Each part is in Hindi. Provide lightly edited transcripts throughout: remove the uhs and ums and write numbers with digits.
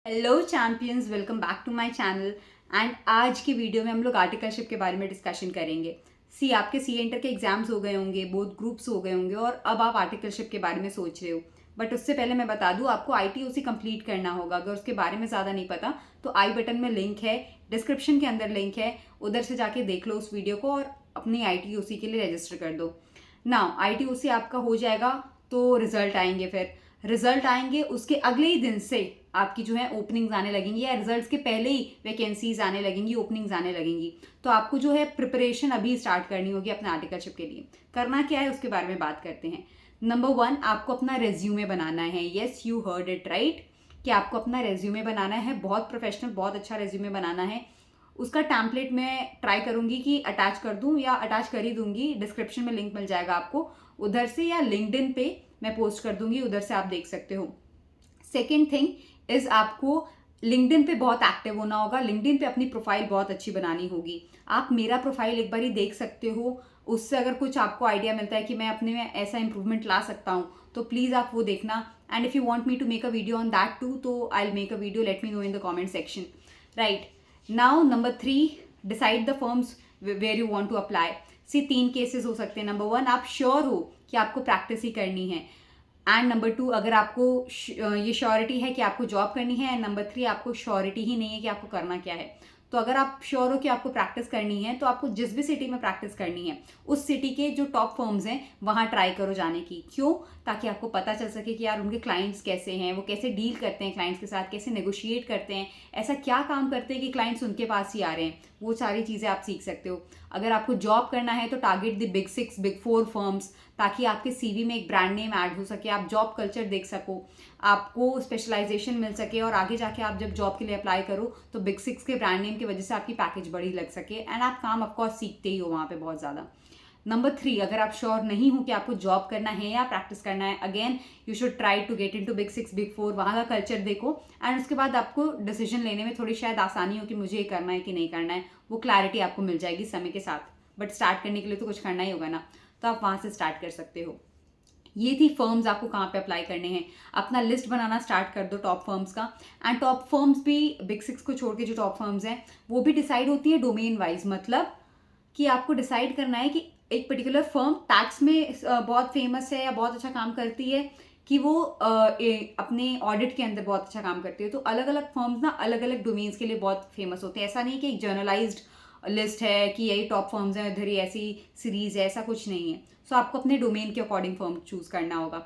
Hello champions, welcome back to my channel. And आज की वीडियो में हम लोग आर्टिकलशिप के बारे में डिस्कशन करेंगे। आपके सी एंटर के एग्जाम्स हो गए होंगे, बोथ ग्रुप्स हो गए होंगे और अब आप आर्टिकलशिप के बारे में सोच रहे हो। बट उससे पहले मैं बता दूं, आपको ITOC कंप्लीट करना होगा। अगर उसके बारे में ज़्यादा नहीं पता तो आई बटन में लिंक है, डिस्क्रिप्शन के अंदर लिंक है, उधर से जाके देख लो उस वीडियो को और अपनी ITOC के लिए रजिस्टर कर दो। नाउ ITOC आपका हो जाएगा तो रिजल्ट आएंगे, फिर रिजल्ट आएंगे उसके अगले ही दिन से आपकी जो है ओपनिंग्स आने लगेंगी, या रिजल्ट्स के पहले ही वैकेंसीज आने लगेंगी, ओपनिंग्स आने लगेंगी। तो आपको जो है प्रिपरेशन अभी स्टार्ट करनी होगी अपने आर्टिकलशिप के लिए। करना क्या है उसके बारे में बात करते हैं। नंबर 1, आपको अपना रेज्यूमे बनाना है। Yes, you heard it right, कि आपको अपना रेज्यूमे बनाना है। बहुत प्रोफेशनल, बहुत अच्छा रेज्यूमे बनाना है। उसका टैम्पलेट मैं ट्राई करूंगी कि अटैच कर दूं, या अटैच कर ही दूंगी। डिस्क्रिप्शन में लिंक मिल जाएगा आपको उधर से, या लिंक्डइन पे मैं पोस्ट कर दूंगी, उधर से आप देख सकते हो। सेकेंड थिंग इज, आपको लिंक्डइन पे बहुत एक्टिव होना होगा। लिंक्डइन पे अपनी प्रोफाइल बहुत अच्छी बनानी होगी। आप मेरा प्रोफाइल एक बार ही देख सकते हो, उससे अगर कुछ आपको आइडिया मिलता है कि मैं अपने में ऐसा इंप्रूवमेंट ला सकता हूँ तो प्लीज़ आप वो देखना। And if you want me to make a video on that too, तो I will make a video, let me know in the comment section. Right now number 3, decide the firms where you want to apply. 3 cases हो सकते हैं। नंबर 1, आप श्योर हो कि आपको प्रैक्टिस ही करनी है। एंड नंबर 2, अगर आपको ये श्योरिटी है कि आपको जॉब करनी है। एंड नंबर 3, आपको श्योरिटी ही नहीं है कि आपको करना क्या है। तो अगर आप श्योर हो कि आपको प्रैक्टिस करनी है तो आपको जिस भी सिटी में प्रैक्टिस करनी है उस सिटी के जो टॉप फर्म्स हैं वहां ट्राई करो जाने की। क्यों? ताकि आपको पता चल सके कि यार उनके क्लाइंट्स कैसे हैं, वो कैसे डील करते हैं क्लाइंट्स के साथ, कैसे नेगोशिएट करते हैं, ऐसा क्या काम करते हैं कि क्लाइंट्स उनके पास ही आ रहे हैं। वो सारी चीज़ें आप सीख सकते हो। अगर आपको जॉब करना है तो target the big 6, big 4 firms, ताकि आपके CV में एक ब्रांड नेम ऐड हो सके, आप जॉब कल्चर देख सको, आपको स्पेशलाइजेशन मिल सके, और आगे जाके आप जब जॉब के लिए अप्लाई करो तो बिग 6 के ब्रांड नेम की वजह से आपकी पैकेज बड़ी लग सके एंड आप काम ऑफकोर्स सीखते ही हो वहाँ पे बहुत ज़्यादा। नंबर 3, अगर आप श्योर नहीं हो कि आपको जॉब करना है या प्रैक्टिस करना है, again you should try to get into big 6, big 4, वहाँ का कल्चर देखो। एंड उसके बाद आपको डिसीजन लेने में थोड़ी शायद आसानी हो कि मुझे ये करना है कि नहीं करना है। वो क्लैरिटी आपको मिल जाएगी समय के साथ। बट स्टार्ट करने के लिए तो कुछ करना ही होगा ना, तो आप वहाँ से स्टार्ट कर सकते हो। ये थी फर्म्स आपको कहाँ पे अप्लाई करने हैं। अपना लिस्ट बनाना स्टार्ट कर दो टॉप फर्म्स का। एंड टॉप फर्म्स भी बिग 6 को छोड़ के जो टॉप फर्म्स हैं वो भी डिसाइड होती है डोमेन वाइज। मतलब कि आपको डिसाइड करना है कि एक पर्टिकुलर फर्म टैक्स में बहुत फेमस है या बहुत अच्छा काम करती है, कि वो अपने ऑडिट के अंदर बहुत अच्छा काम करती है। तो अलग अलग फर्म्स ना अलग अलग डोमेन्स के लिए बहुत फेमस होते हैं। ऐसा नहीं कि एक जर्नलाइज्ड लिस्ट है कि यही टॉप फर्म्स हैं, इधर ही ऐसी सीरीज है, ऐसा कुछ नहीं है। सो आपको अपने डोमेन के अकॉर्डिंग फर्म चूज करना होगा।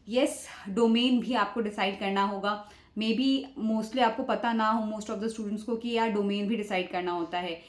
यस, डोमेन भी आपको डिसाइड करना होगा। मे बी मोस्टली आपको पता ना हो, मोस्ट ऑफ द स्टूडेंट्स को, कि यार डोमेन भी डिसाइड करना होता है।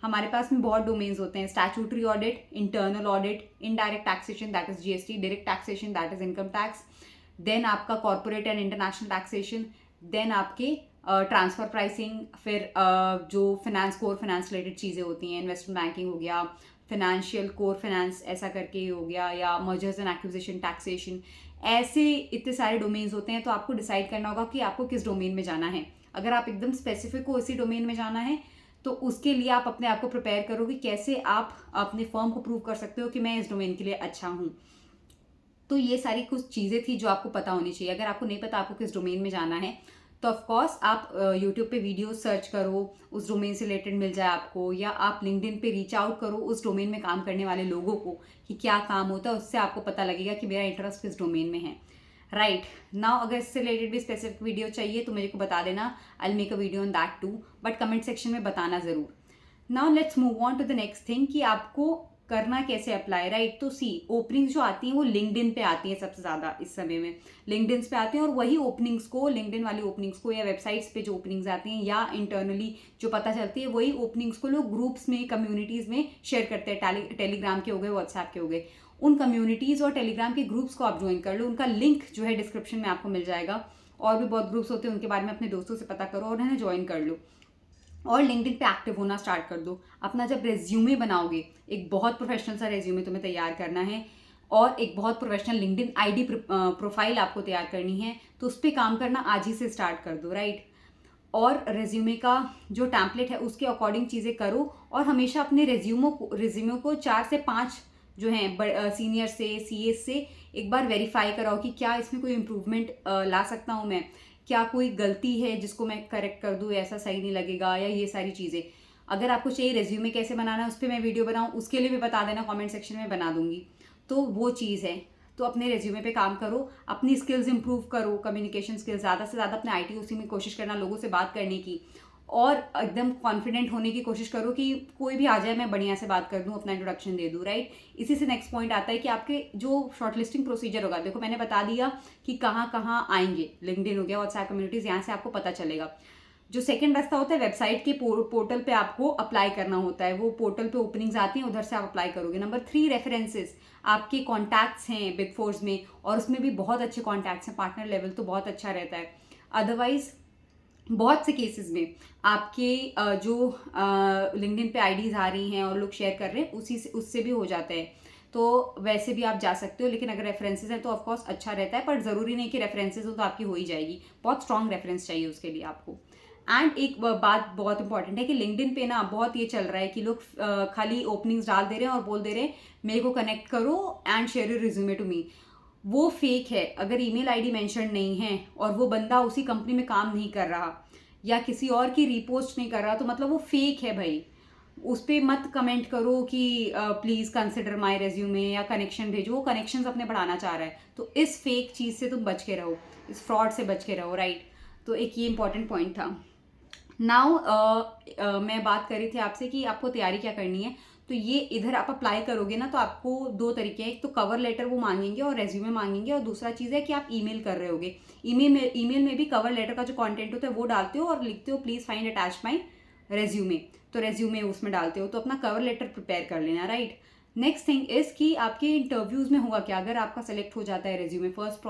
हमारे पास में बहुत डोमेन्स होते हैं। Statutory audit, internal audit, indirect taxation that is GST, direct taxation that is income tax, then आपका corporate and international taxation, then आपके ट्रांसफर प्राइसिंग, फिर जो फिनेंस, कोर फाइनेंस रिलेटेड चीज़ें होती हैं, इन्वेस्टमेंट बैंकिंग हो गया, फिनेंशियल कोर फाइनेंस ऐसा करके हो गया, या मर्जर्स एंड एक्विजिशन टैक्सेशन, ऐसे इतने सारे डोमेन्स होते हैं। तो आपको डिसाइड करना होगा कि आपको किस डोमेन में जाना है। अगर आप एकदम स्पेसिफिक हो इसी डोमेन में जाना है तो उसके लिए आप अपने आप को प्रिपेयर करो कि कैसे आप अपने फर्म को प्रूव कर सकते हो कि मैं इस डोमेन के लिए अच्छा हूँ। तो ये सारी कुछ चीज़ें थी जो आपको पता होनी चाहिए। अगर आपको नहीं पता आपको किस डोमेन में जाना है तो ऑफकोर्स आप यूट्यूब पे वीडियो सर्च करो, उस डोमेन से रिलेटेड मिल जाए आपको, या आप लिंक्डइन पे रीच आउट करो उस डोमेन में काम करने वाले लोगों को कि क्या काम होता है। उससे आपको पता लगेगा कि मेरा इंटरेस्ट किस डोमेन में है। राइट नाउ, अगर इससे रिलेटेड भी स्पेसिफिक वीडियो चाहिए तो मेरे को बता देना, I will make a video on that too, but comment section में बताना ज़रूर। Now let's move on to the next thing कि आपको करना कैसे अप्लाई। राइट, तो ओपनिंग्स जो आती हैं वो लिंक्डइन पे आती हैं सबसे ज़्यादा इस समय में। लिंक्डइन पे आती हैं और वही ओपनिंग्स को, लिंक्डइन वाली ओपनिंग्स को, या वेबसाइट्स पे जो ओपनिंग्स आती हैं या इंटरनली जो पता चलती है, वही ओपनिंग्स को लोग ग्रुप्स में, कम्युनिटीज़ में शेयर करते हैं। टेलीग्राम के हो गए, व्हाट्सएप के हो गए। उन कम्युनिटीज़ और टेलीग्राम के ग्रुप्स को आप ज्वाइन कर लो। उनका लिंक जो है डिस्क्रिप्शन में आपको मिल जाएगा। और भी बहुत ग्रुप्स होते हैं, उनके बारे में अपने दोस्तों से पता करो और उन्हें ज्वाइन कर लो। और लिंक्डइन पे एक्टिव होना स्टार्ट कर दो। अपना जब रेज्यूमे बनाओगे, एक बहुत प्रोफेशनल सा रेज्यूमे तुम्हें तैयार करना है और एक बहुत प्रोफेशनल लिंक्डइन ID प्रोफाइल आपको तैयार करनी है, तो उस पर काम करना आज ही से स्टार्ट कर दो। राइट, और रेज्यूमे का जो टैम्पलेट है उसके अकॉर्डिंग चीज़ें करो। और हमेशा अपने रेज्यूमे को 4 से 5 जो हैं सीनियर से, CS से एक बार वेरीफाई कराओ कि क्या इसमें कोई इम्प्रूवमेंट ला सकता हूँ मैं, क्या कोई गलती है जिसको मैं करेक्ट कर दूँ, ऐसा सही नहीं लगेगा, या ये सारी चीज़ें। अगर आपको चाहिए रेज्यूमे कैसे बनाना है उस पर मैं वीडियो बनाऊँ, उसके लिए भी बता देना, कमेंट सेक्शन में बना दूंगी। तो वो चीज़ है। तो अपने रेज्यूमे पे काम करो, अपनी स्किल्स इंप्रूव करो, कम्युनिकेशन स्किल्स ज़्यादा से ज़्यादा अपने ITOC में कोशिश करना, लोगों से बात करने की, और एकदम कॉन्फिडेंट होने की कोशिश करो कि कोई भी आ जाए मैं बढ़िया से बात कर दूं, अपना इंट्रोडक्शन दे दूं, राइट। इसी से नेक्स्ट पॉइंट आता है कि आपके जो शॉर्टलिस्टिंग प्रोसीजर होगा, देखो मैंने बता दिया कि कहाँ कहाँ आएंगे, लिंक्डइन हो गया, व्हाट्सएप कम्युनिटीज़, यहाँ से आपको पता चलेगा। जो सेकंड रास्ता होता है, वेबसाइट के पोर्टल पे आपको अप्लाई करना होता है, वो पोर्टल पे ओपनिंग्स आती हैं, उधर से आप अप्लाई करोगे। Number 3, references. आपके कॉन्टैक्ट्स हैं बिग फोर्स में, और उसमें भी बहुत अच्छे कॉन्टैक्ट्स हैं, पार्टनर लेवल तो बहुत अच्छा रहता है। अदरवाइज बहुत से केसेस में आपके जो लिंक्डइन पे आईडीज आ रही हैं और लोग शेयर कर रहे हैं, उसी से उससे भी हो जाता है। तो वैसे भी आप जा सकते हो, लेकिन अगर रेफरेंसेस है तो ऑफकोर्स अच्छा रहता है, पर ज़रूरी नहीं कि रेफरेंसेस हो तो आपकी हो ही जाएगी, बहुत स्ट्रॉन्ग रेफरेंस चाहिए उसके लिए आपको। एंड एक बात बहुत इंपॉर्टेंट है कि लिंक्डइन पे ना बहुत ये चल रहा है कि लोग खाली ओपनिंग्स डाल दे रहे हैं और बोल दे रहे हैं मेरे को कनेक्ट करो and share your resume to me. वो फेक है। अगर ईमेल आईडी मेंशन नहीं है और वो बंदा उसी कंपनी में काम नहीं कर रहा या किसी और की रिपोस्ट नहीं कर रहा, तो मतलब वो फेक है भाई। उस पर मत कमेंट करो कि प्लीज़ कंसिडर माय रेज्यूमे या कनेक्शन भेजो, वो कनेक्शंस अपने बढ़ाना चाह रहा है। तो इस फेक चीज़ से तुम बच के रहो, इस फ्रॉड से बच के रहो, राइट। तो एक ये इंपॉर्टेंट पॉइंट था। नाउ मैं बात कर रही थी आपसे कि आपको तैयारी क्या करनी है। तो ये इधर आप अप्लाई करोगे ना, तो आपको 2 तरीके हैं, एक तो कवर लेटर वो मांगेंगे और रेज्यूमे मांगेंगे, और दूसरा चीज़ है कि आप ईमेल कर रहे होगे। ईमेल में भी कवर लेटर का जो कंटेंट होता है वो डालते हो और लिखते हो please find attach my resume, तो रेज्यूमे उसमें डालते हो। तो अपना कवर लेटर प्रिपेयर कर लेना, राइट। नेक्स्ट थिंग इज़ कि आपके इंटरव्यूज़ में होगा क्या, अगर आपका सेलेक्ट हो जाता है रेज्यूमे, फर्स्ट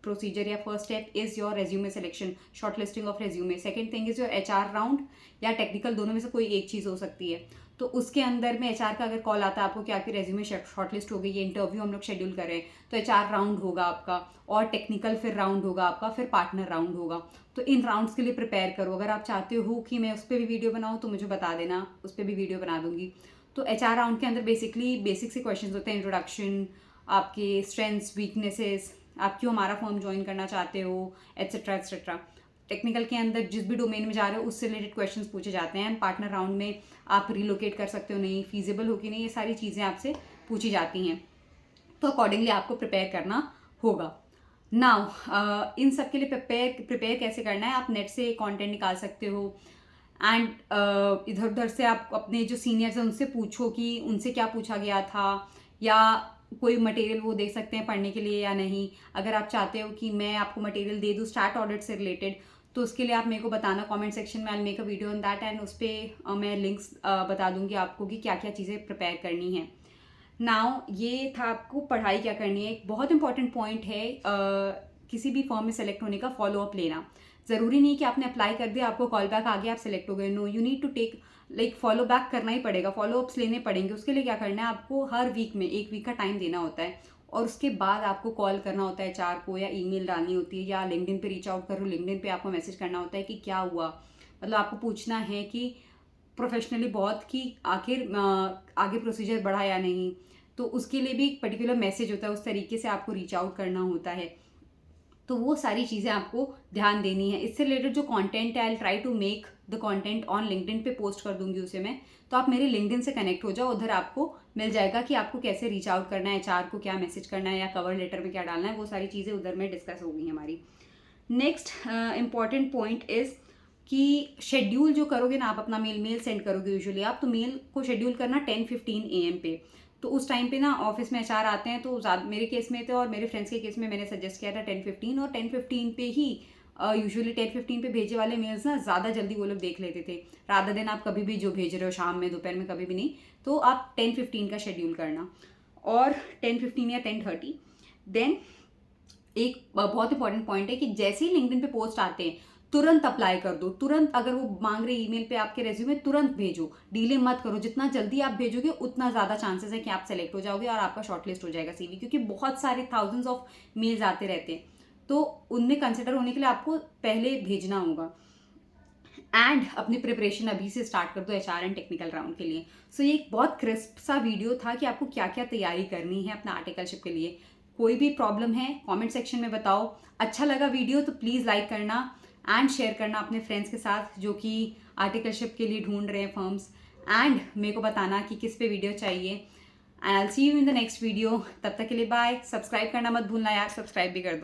प्रोसीजर या first step is your resume selection, short listing of resume. Second thing is your HR round या टेक्निकल, दोनों में से कोई एक चीज़ हो सकती है। तो उसके अंदर में HR का अगर कॉल आता है आपको कि आपकी रेज्यूमे शॉर्टलिस्ट हो गई, ये इंटरव्यू हम लोग शेड्यूल कर रहे हैं, तो HR राउंड होगा आपका, और टेक्निकल फिर राउंड होगा आपका, फिर पार्टनर राउंड होगा। तो इन राउंड्स के लिए प्रिपेयर करो। अगर आप चाहते हो कि मैं उस पर भी वीडियो बनाऊँ तो मुझे बता देना, उस पर भी वीडियो बना दूंगी। तो HR राउंड के अंदर बेसिकली बेसिक से क्वेश्चन होते हैं, इंट्रोडक्शन, आपके स्ट्रेंथ्स, वीकनेसेस, आप क्यों हमारा फर्म ज्वाइन करना चाहते हो, एट्सेट्रा एट्सेट्रा। टेक्निकल के अंदर जिस भी डोमेन में जा रहे हो उससे रिलेटेड क्वेश्चंस पूछे जाते हैं। पार्टनर राउंड में आप रिलोकेट कर सकते हो नहीं, फीजिबल हो कि नहीं, ये सारी चीज़ें आपसे पूछी जाती हैं। तो अकॉर्डिंगली आपको प्रिपेयर करना होगा। नाउ इन सब के लिए प्रिपेयर कैसे करना है, आप नेट से कंटेंट निकाल सकते हो, एंड इधर उधर से आप अपने जो सीनियर्स हैं उनसे पूछो कि उनसे क्या पूछा गया था, या कोई मटेरियल वो दे सकते हैं पढ़ने के लिए या नहीं। अगर आप चाहते हो कि मैं आपको मटेरियल दे दूँ स्टार्ट ऑडिट से रिलेटेड, तो उसके लिए आप मेरे को बताना कमेंट सेक्शन में, I make a video on that, and उस पर मैं लिंक्स बता दूंगी आपको कि क्या क्या चीज़ें प्रिपेयर करनी है। नाउ ये था आपको पढ़ाई क्या करनी है। एक बहुत इंपॉर्टेंट पॉइंट है किसी भी फॉर्म में सेलेक्ट होने का, फॉलो अप लेना। ज़रूरी नहीं कि आपने अप्लाई कर दिया, आपको कॉल बैक आ गया, आप सेलेक्ट हो गए। No, you need to take like follow back करना ही पड़ेगा, फॉलो अप्स लेने पड़ेंगे। उसके लिए क्या करना है, आपको हर वीक में 1 वीक का टाइम देना होता है, और उसके बाद आपको कॉल करना होता है HR को, या ईमेल डालनी होती है, या लिंक्डइन पे रीच आउट करो, लिंक्डइन पे आपको मैसेज करना होता है कि क्या हुआ। मतलब आपको पूछना है कि प्रोफेशनली बहुत कि आखिर आगे प्रोसीजर बढ़ा या नहीं। तो उसके लिए भी एक पर्टिकुलर मैसेज होता है, उस तरीके से आपको रीच आउट करना होता है। तो वो सारी चीज़ें आपको ध्यान देनी है। इससे रिलेटेड जो कंटेंट है, I try to make the content on LinkedIn पे पोस्ट कर दूंगी उसे मैं। तो आप मेरे लिंक्डइन से कनेक्ट हो जाओ, उधर आपको मिल जाएगा कि आपको कैसे रीच आउट करना है, HR को क्या मैसेज करना है, या कवर लेटर में क्या डालना है, वो सारी चीज़ें उधर में डिस्कस हो गई हमारी। नेक्स्ट इंपॉर्टेंट पॉइंट इज़ कि शेड्यूल जो करोगे ना आप, अपना मेल सेंड करोगे यूजुअली आप, तो मेल को शेड्यूल करना 10:15 AM पे। तो उस टाइम पे ना ऑफिस में HR आते हैं, तो मेरे केस में थे और मेरे फ्रेंड्स के केस में मैंने सजेस्ट किया था 10:15, और 10:15 पे ही यूजुअली 10:15 पे भेजे वाले मेल्स ना ज़्यादा जल्दी वो लोग देख लेते थे। रादर देन आप कभी भी जो भेज रहे हो, शाम में, दोपहर में, कभी भी नहीं। तो आप 10:15 का शेड्यूल करना, और 10:15 या 10:30। देन एक बहुत इंपॉर्टेंट पॉइंट है कि जैसे ही लिंक्डइन पे पोस्ट आते हैं तुरंत अप्लाई कर दो, तुरंत। अगर वो मांग रहे ईमेल पे आपके रेज्यूमे, तुरंत भेजो, डिले मत करो। जितना जल्दी आप भेजोगे उतना ज़्यादा चांसेस है कि आप सेलेक्ट हो जाओगे और आपका शॉर्टलिस्ट हो जाएगा CV, क्योंकि बहुत सारे थाउजेंड्स ऑफ मेल्स आते रहते हैं, तो उनमें कंसिडर होने के लिए आपको पहले भेजना होगा। एंड अपनी प्रिपरेशन अभी से स्टार्ट कर दो HR एंड टेक्निकल राउंड के लिए। सो ये एक बहुत क्रिस्प सा वीडियो था कि आपको क्या क्या तैयारी करनी है अपना आर्टिकलशिप के लिए। कोई भी प्रॉब्लम है कमेंट सेक्शन में बताओ। अच्छा लगा वीडियो तो प्लीज़ लाइक करना एंड शेयर करना अपने फ्रेंड्स के साथ जो कि आर्टिकलशिप के लिए ढूंढ रहे हैं फर्म्स, एंड मेरे को बताना कि किस पे वीडियो चाहिए। And I will see you in the next video. तब तक के लिए बाय। सब्सक्राइब करना मत भूलना यार, सब्सक्राइब भी कर दो।